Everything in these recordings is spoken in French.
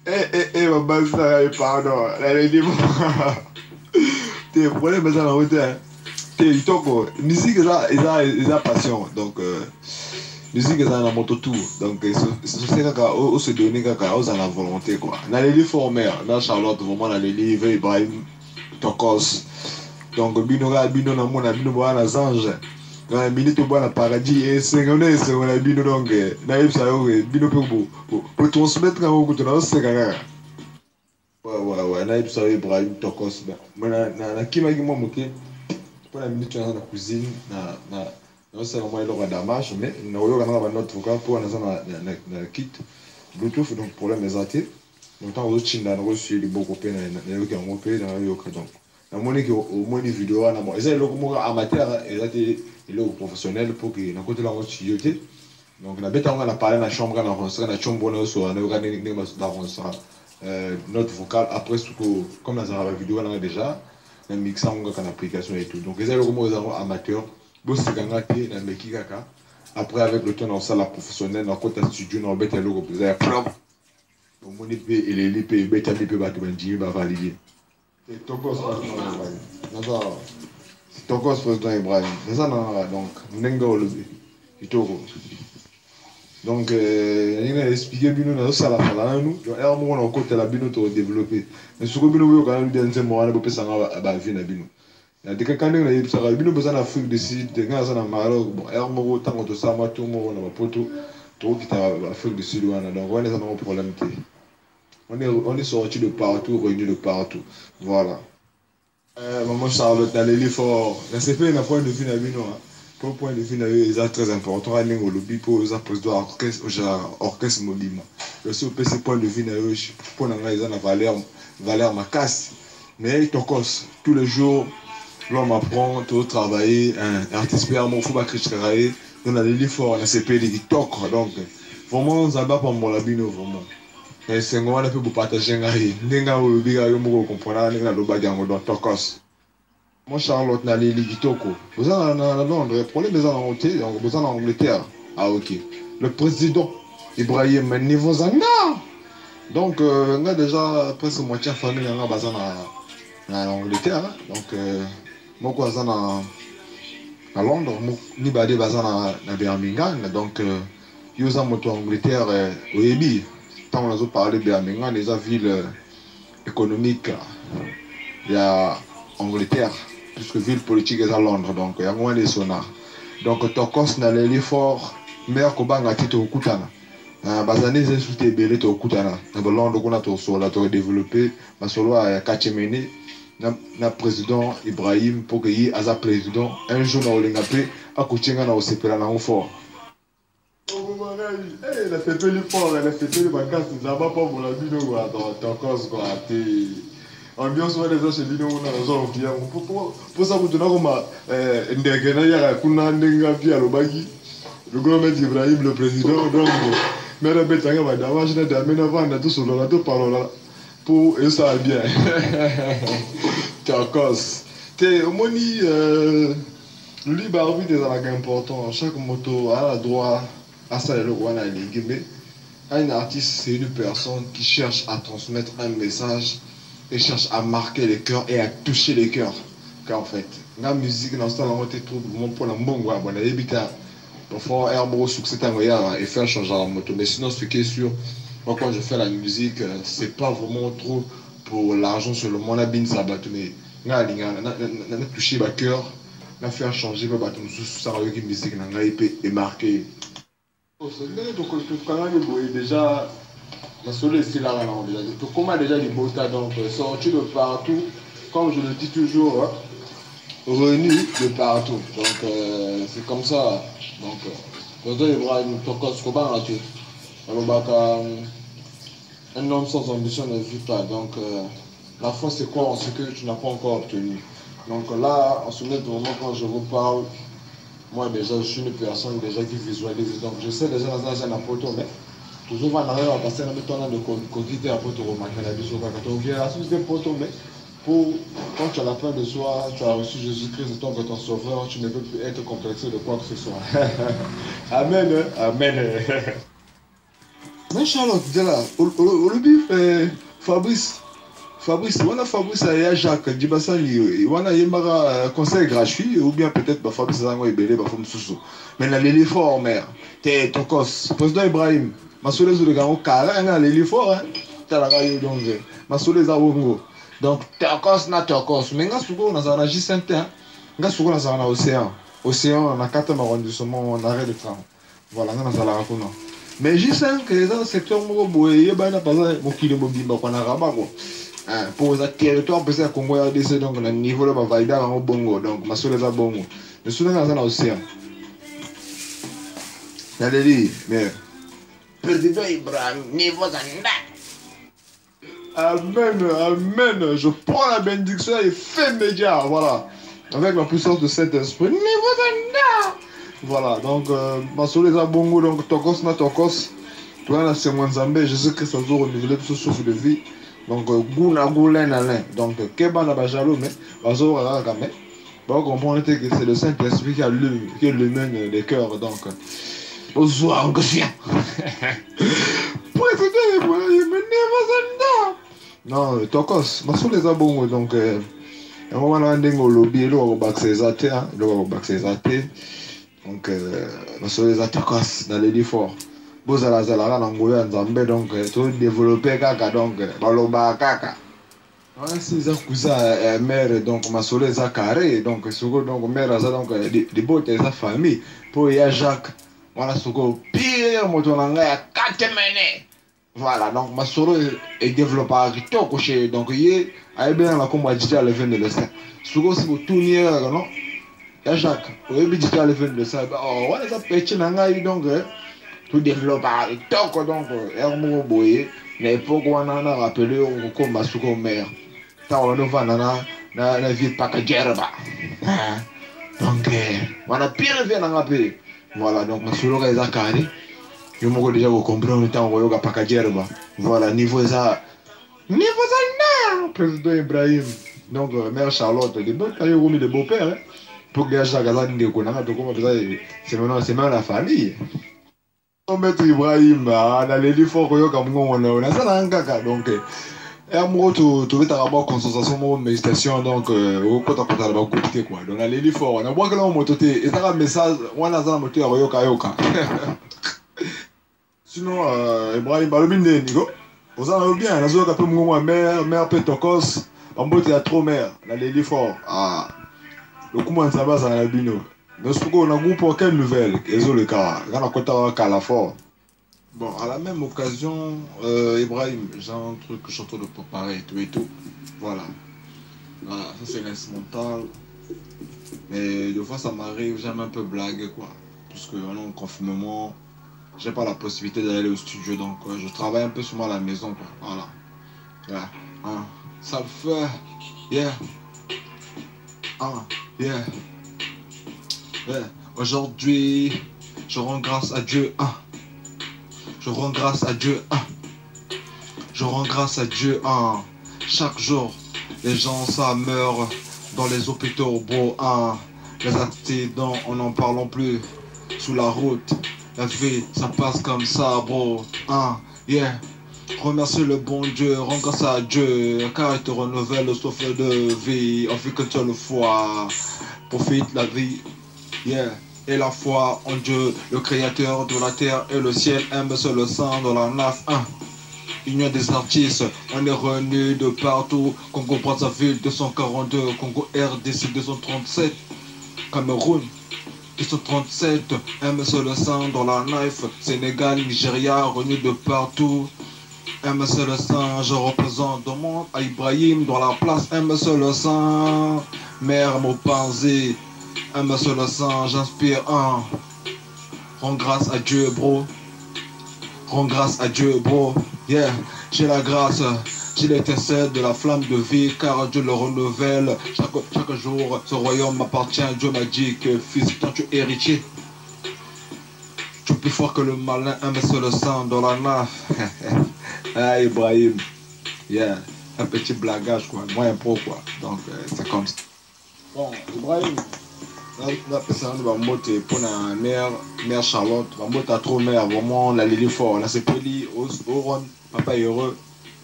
Ma base là, pardon. La lady, le problème, c'est la route. Il toque. Musique, ils ont passion. Donc, musique, ils ont la moto tout. Donc, c'est ça qu'on se donne, qu'on a la volonté, quoi. La lady formée, dans Charlotte, vraiment, la lady, Ibrahim, Tokos. Donc, bino, na mona, bino, na zange. Na minute au na paradis et c'est on a bino donc na yeb ça bino pour transmettre à vous que tu n'as pas. Ouais, na yeb ça Ibrahim Tokos. Moi na kima ki moi moké pour la minute na cuisine na c'est vraiment le damage mais na yo kana ba notre vocal pour na kit Bluetooth donc problème les athées. Donc tant aux chinda na reçu les beaux copains na yo qui ont opéré dans yo donc na moni que au moins des vidéos na moi ils ont amateur ils étaient il est professionnel pour que na côté là on studio donc na beta on a parlé na chambre na enregistrer na chambre na so na organiser na enregistrer notre vocal après ce que comme dans la vidéo là déjà na mixer on a une application et tout donc ils ont amateur bo c'est ganga té na meki kaka après avec le temps on ça la professionnel na côté studio na beta logo plus propre au moni pe et les pe beta pe ba to benji ba valider et tokos na ça Tokos président Ibrahim. C'est ça, donc, Nenga Olobi. Donc, il a expliqué que nous avons ça la fala nous. Donc, on a côté la bino to développer. Mais ce que nous avons quand même dit, c'est moi, on a besoin de vie na bino. Il y a des cas quand on a dit ça, bino besoin d'Afrique du Sud, des gars ça na Maroc. Bon, on a autant de ça, moi tout le monde on a poto, tout qui est Afrique du Sud on a donc on est dans un problème. On est sorti de partout, réunis de partout. Voilà. Maman Charlotte, dans les fort. La CP, n'a point de vue na bino. Pour point de vue na eux, c'est très important. On est au lobby pour les présidents orchestre mobile. Le seul PC point de vue na eux, pour nous ils ont la valeur ma casse. Mais il tokos tous les jours. L'homme apprend, tout travailler, un artiste peut avoir faut pas critiquer. On a les fort, la CP qui toque donc vraiment ça va pas mon la bino vraiment. Mais c'est moi qui peux partager un gars. N'enga ou biga yo mo comprendre n'enga lo bagango dans tokos. Moi Charlotte na les ligitoko. Vous en à Londres, problème des en hôtel, vous en Angleterre. Ah OK. Le président Ibrahim niveau zanga. Donc on a déjà presque moitié famille en bazan en Angleterre. Donc moi quoi ça à Londres, ni badé bazan na Birmingham. Donc yo en moto Angleterre au Ebi. On a parlé de Birmingham, les villes économiques, il y a Angleterre, puisque ville politique est à Londres, donc il y a moins de sonars. Donc Tokos n'a l'effort, meilleur que Banga Tito Kutana. Bazane c'est sous tes bélés au Kutana. Londres qu'on a tout sur la tour développé, ma solo a Kachemene, na président Ibrahim pour que y ait président un jour na Olengapé, à Kuchenga na Osepela na fort. Elle a fait le fort, elle a fait les vacances, ça va pas pour la vidéo dans cause quoi. Ambiance ouais les gens chez vidéo on a raison bien. Pour ça vous donnez comme ndegena ya kuna ndenga pia lobaki. Le grand maître Ibrahim le président donc mais le betanga va d'avoir je n'ai jamais vendre tout sur la tout parole là pour et ça bien. Cause. T'es au moni le libre arbitre est important. Chaque moto a le droit à ça le roi mais un artiste c'est une personne qui cherche à transmettre un message et cherche à marquer les cœurs et à toucher les cœurs car en fait la musique dans ce temps là trop mon pour la bon ouais bon habita parfois un succès et faire changer la moto mais sinon ce qui est sûr moi quand je fais la musique c'est pas vraiment trop pour l'argent sur le monde à bin ça mais n'a toucher le cœur n'a faire changer le bateau sous ça avec une musique n'a et marquer. Déjà, la soleil est là, comment déjà les beaux tas donc sortis de partout, comme je le dis toujours, hein, venus de partout. Donc c'est comme ça. Donc, il y aura une tokos comment tu un homme sans ambition ne vit pas. Donc la foi c'est quoi en ce que tu n'as pas encore obtenu. Donc là, en ce moment quand je vous parle. Moi déjà je suis une personne déjà qui visualise donc je sais déjà dans un apôtre mais toujours va arriver à passer dans le temps de coquiller apôtre remarquer la vie sur quoi quand on vient à sous des poteaux mais pour quand tu as la fin de soi tu as reçu Jésus-Christ en tant que ton sauveur tu ne peux plus être complexé de quoi que ce soit. Amen. Amen. Mais Charlotte, là, au bif, Fabrice. Fabrice, on a Fabrice et Jacques Djibassani, on a un conseil gratuit, ou bien peut-être Fabrice Zango et Belé, Sous. Mais là, l'effort, mère, t'es ton cos, président Ibrahim, ma soleil de Gamo, car l'effort, hein, t'as la radio donc, ma soleil Zabongo. Donc, t'es en cos, na t'es en cos, mais nga souko, on a un J5, nga souko, on a un océan. Océan, on a 4 arrondissements, on arrête de travail. Voilà, on a la raconte. Mais J5, les dans le secteur, il y a pas de mokili mobimba, qu'on a rabat, quoi. Pour le territoire, parce que Congo a décidé donc le niveau de la validation en bongo, donc ma soeur est à bongo. Le Soudan est dans l'océan. Il y a des lits, mais. Président Ibrahim, niveau d'Anda. Amen, amen. Je prends la bénédiction et fais média, voilà. Avec la puissance de cet esprit, niveau d'Anda. Voilà, donc ma soeur est à bongo, donc Tokos na Tokos. Toi, c'est mon Zambé, je sais que ça doit renouveler tout ce souffle de vie. Donc, gouna goulin alin. Donc, keba na bajalo, mais bazo ragamé. Bon, comprendre que c'est le Saint-Esprit qui illumine les cœurs. Donc, bonsoir, Gossia. Président Ibrahim, non, Tokos, ma sou les abongos. Donc, à un moment là, on a un lobby, il va baxer les athées. Donc, ma sou les Tokos dans les efforts. Bozala zala na ngoya nzambe donc to développer kaka donc baloba kaka si za kuza mère donc masole za carré donc suko donc mère za donc de bote za famille pour ya Jacques voilà suko pire moto na ngaya 4 mene voilà donc masole est développeur kitoko chez donc yé ay bien la combat digital event de ça suko si tout nier non ya Jacques au digital event de ça oh voilà ça petit na ngai donc tout développeur toko donc ermo boye na époque on a rappelé on comme suko mère ta on va na vie pakajerba donc on a pire vie na ngape voilà donc masulo ka zakari yo moko déjà vous comprendre temps on yoga pakajerba voilà niveau ça na président Ibrahim donc mère Charlotte de bon taille au de beau-père hein pour que Jacques Azan de konanga to comme ça c'est maintenant la famille. Maître Ibrahim, on a les efforts comme on a ça dans kaka donc et moi tu veux avoir concentration mon méditation donc au côté à la côté quoi donc on a les efforts on a boire que là on mototé et ça un message on a ça moteur yoka sinon Ibrahim balobine nigo vous en bien la zone un peu mon mère Petokos en botte il y a trop mère on a les efforts le comment ça va ça la bino. Mais ce qu'on a groupe pour quelle nouvelle? Ils ont le cas. Quand on a côté à la fort. Bon, à la même occasion, Ibrahim, j'ai un truc que je suis en train de préparer et tout. Voilà. Voilà, ça c'est l'instrumental. Mais des fois ça m'arrive, j'aime un peu blaguer quoi. Parce que on est en confinement, j'ai pas la possibilité d'aller au studio donc je travaille un peu sur moi à la maison quoi. Voilà. Yeah. Ça le fait. Yeah. Yeah. Ouais. Aujourd'hui, je rends grâce à Dieu. Je rends grâce à Dieu. Je rends grâce à Dieu. Chaque jour, les gens ça meurent dans les hôpitaux, bro. Les accidents, on n'en parle plus. Sous la route, la vie, ça passe comme ça, bro. Yeah. Remercie le bon Dieu, rends grâce à Dieu, car il te renouvelle le souffle de vie. On fait que tu as le foi. Profite la vie. Yeah. Et la foi en Dieu, le créateur de la terre et le ciel, aime seul le sang dans la naf. Union des artistes, on est revenu de partout. Congo Brazzaville 242, Congo RDC 237, Cameroun 237, aime seul le sang dans la knife. Sénégal, Nigeria, revenu de partout. Aime seul le sang, je représente le monde. À Ibrahim dans la place, aime seul le sang. Mère Mopanzi. Un seul sang, j'inspire Rends grâce à Dieu, bro. Rends grâce à Dieu, bro. Yeah, j'ai la grâce, j'ai l'étincelle de la flamme de vie, car Dieu le renouvelle. Chaque jour, ce royaume m'appartient. Dieu m'a dit que fils, toi tu es héritier. Tu es plus fort que le malin, un seul sang dans la naf. Ibrahim. Yeah, un petit blagage, quoi. Moi, un pro, quoi. Donc, c'est comme ça. Bon, Ibrahim. la personne va monter pour la mère Charlotte, va monter à trop mère, vraiment la Lily fort, la Sepeli, Oron, papa heureux,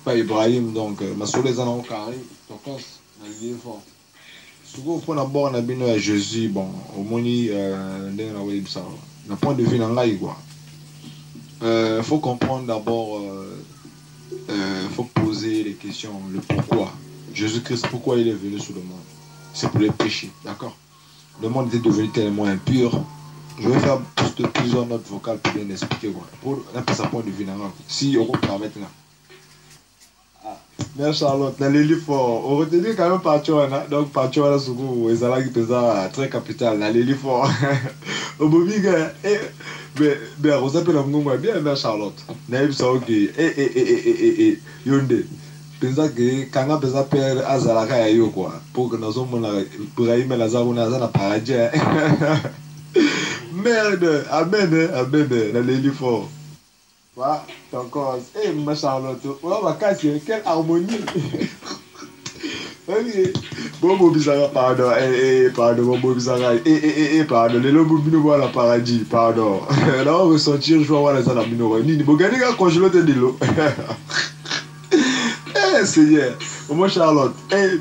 papa Ibrahim, donc ma soeur les anneaux carré, donc la Lily fort. Souvent pour d'abord on a bien à Jésus, bon, au moins d'un point de vue dans l'aïe quoi. Faut comprendre d'abord, faut poser les questions, le pourquoi. Jésus-Christ, pourquoi il est venu sur le monde? C'est pour les péchés, d'accord? Le monde était devenu tellement impur. Je vais faire plusieurs notes vocales pour bien expliquer. Quoi. Pour un point de vue, si on peut permettre là. Ah, merci Charlotte, n'allez lui fort. On retenait quand même Pachoana, donc Pachoana Sougou, et Zala qui pesa très capital, n'allez lui fort. Au Bobiga, mais on s'appelle un mot bien, merci Charlotte. N'allez pas ok, Yonde. Pensa que kanga pensa père azalaka ya yo quoi pour que nous sommes là Ibrahim Lazaro na paradis. Merde, amen, amen, la lady fort. Voilà, encore. Eh, ma Charlotte, on va casser, quelle harmonie. Ok. Bon, bizarre, pardon, pardon, bon, bizarre, pardon, les lobes nous voient la paradis, pardon. Là, on ressentir, je vais voir les anabino. Ni, bon, gagner un congélo de l'eau. Eh, Seigneur, moi Charlotte,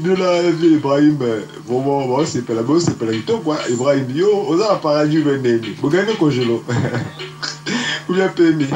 nous là, Ibrahim, bon, c'est pas la bonne, c'est pas la guitare, quoi. Ibrahim, yo, on a un paradis, venez, vous gagnez congélo. Ou bien permis.